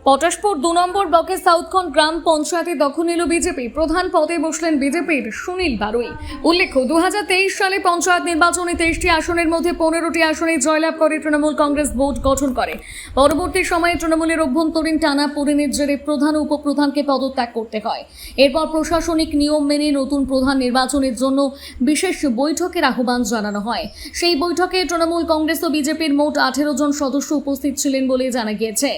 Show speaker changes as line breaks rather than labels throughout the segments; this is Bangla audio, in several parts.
পটাশপুর 2 নম্বর ব্লকের সাউথখন গ্রাম পঞ্চায়েতে দখল নিল বিজেপি। প্রধান পদে বসলেন বিজেপির সুনীল বারুই। উল্লেখ্য 2023 সালে পঞ্চায়েত নির্বাচনে 23টি আসনের মধ্যে 15টি আসনে জয়লাভ করে তৃণমূল কংগ্রেস বোর্ড গঠন করে। পরবর্তী সময়ে তৃণমূলের অভ্যন্তরীণ টানাপোড়েনের জেরে প্রধান ও উপপ্রধানকে পদত্যাগ করতে হয়। এরপর প্রশাসনিক নিয়ম মেনে নতুন প্রধান নির্বাচনের জন্য বিশেষ বৈঠকের আহ্বান জানানো হয়। সেই বৈঠকে তৃণমূল কংগ্রেস ও বিজেপির মোট 18 জন সদস্য উপস্থিত ছিলেন বলে জানা গিয়েছে।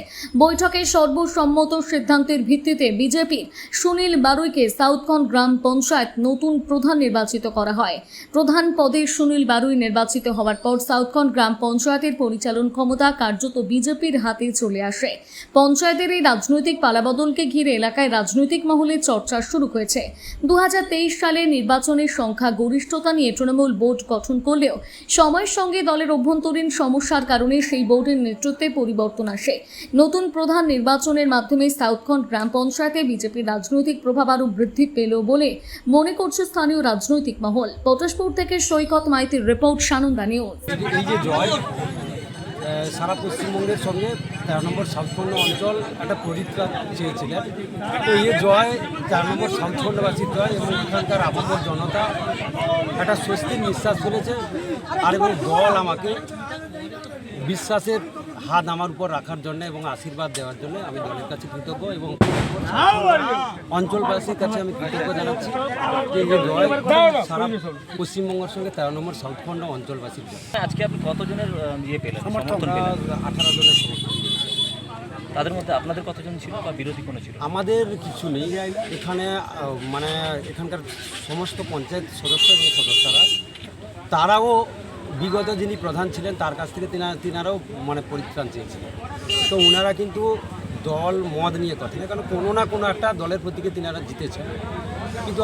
বৈঠকে সর্বসম্মত সিদ্ধান্তের ভিত্তিতে বিজেপির সুনীল বারুইকে সাউথখন গ্রাম পঞ্চায়েত নতুন প্রধান নির্বাচিত করা হয়। প্রধান পদে সুনীল বারুই নির্বাচিত হওয়ার পর সাউথখন গ্রাম পঞ্চায়েতের পরিচালন ক্ষমতা কার্যত বিজেপির হাতে চলে আসে। পঞ্চায়েতের এই রাজনৈতিক পালাবদলকে ঘিরে এলাকায় রাজনৈতিক মহলে চর্চা শুরু হয়েছে। 2023 সালে নির্বাচনের সংখ্যা গরিষ্ঠতা নিয়ে তৃণমূল বোর্ড গঠন করলেও সময়ের সঙ্গে দলের অভ্যন্তরীণ সমস্যার কারণে সেই বোর্ডের নেতৃত্বে পরিবর্তন আসে। নতুন প্রধান নির্বাচনের মাধ্যমে সাউথখন গ্রাম পঞ্চায়েতে বিজেপির রাজনৈতিক প্রভাব আরও বৃদ্ধি পেল বলে মনে করছে স্থানীয় রাজনৈতিক মহল। পটাশপুর থেকে সৈকত মাইতির রিপোর্ট, সানন্দা নিউজ।
এই যে জয় সারা পশ্চিমবঙ্গের সঙ্গে 13 নম্বর সাউথখণ্ড অঞ্চল একটা পরিত্রাণ চেয়েছিলেন। তো এই জয় 4 নম্বর সাউথখণ্ডবাসীর জয় এবং এখানকার আবহাওয়ার জনতা একটা স্বস্তির নিঃশ্বাস ফেলেছে। আর এবং দল আমাকে বিশ্বাসের হাত আমার উপর রাখার জন্য এবং আশীর্বাদ দেওয়ার জন্য আমি দলের কাছে কৃতজ্ঞ এবং অঞ্চলবাসীর কাছে আমি কৃতজ্ঞ জানাচ্ছি যে এই জয় সারা পশ্চিমবঙ্গের সঙ্গে 13 নম্বর সাউথখণ্ড অঞ্চলবাসীর জন্য।
আজকে আপনি কতজনের পেলেন?
সমর্থন পেলেন? 18 জনের সমর্থন।
তাদের মধ্যে আপনাদের কতজন ছিল বা বিরোধী কোনো ছিল?
আমাদের কিছু নেই এখানে, মানে এখানকার সমস্ত পঞ্চায়েত সদস্য এবং সদস্যরা তারাও বিগত যিনি প্রধান ছিলেন তার কাছ থেকে তিনারাও মানে পরিত্রাণ চেয়েছিলেন। তো ওনারা কিন্তু দল মত নিয়ে কথা না, কারণ কোনো না কোনো একটা দলের প্রতীকে তিনারা জিতেছেন। কিন্তু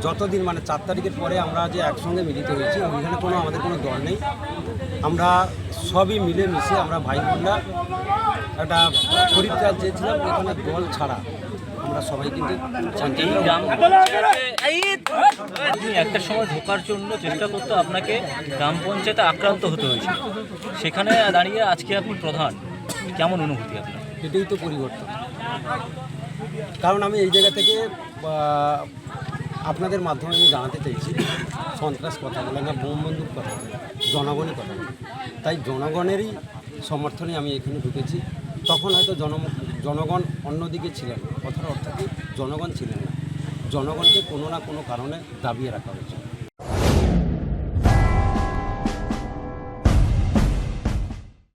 যতদিন মানে 4 তারিখের পরে আমরা যে একসঙ্গে মিলিত হয়েছি ওইখানে আমাদের কোনো দল নেই। আমরা সবই মিলে মিশে আমরা ভাই বোনরা একটা পরিত্রাণ চেয়েছিলাম। এখানে দল ছাড়া আমরা সবাই কিন্তু
আপনি একটা সময় ঢোকার জন্য চেষ্টা করতে আপনাকে গ্রাম পঞ্চায়েতে আক্রান্ত হতে হয়েছিল, সেখানে দাঁড়িয়ে আজকে আপনি প্রধান, কেমন অনুভূতি আপনার?
এটাই তো পরিবর্তন। কারণ আমি এই জায়গা থেকে আপনাদের মাধ্যমে আমি জানাতে চাইছি, সন্ত্রাস কথা বলে না, বোম বন্দুক কথা বলে, জনগণই কথা বলে। তাই জনগণেরই সমর্থনে আমি এখানে ঢুকেছি। তখন হয়তো জনগণ অন্যদিকে ছিলেন, কথার অর্থ কি জনগণ ছিলেন না। জনগণকে কোনো না কোনো কারণে দাবিয়ে রাখা হয়েছে।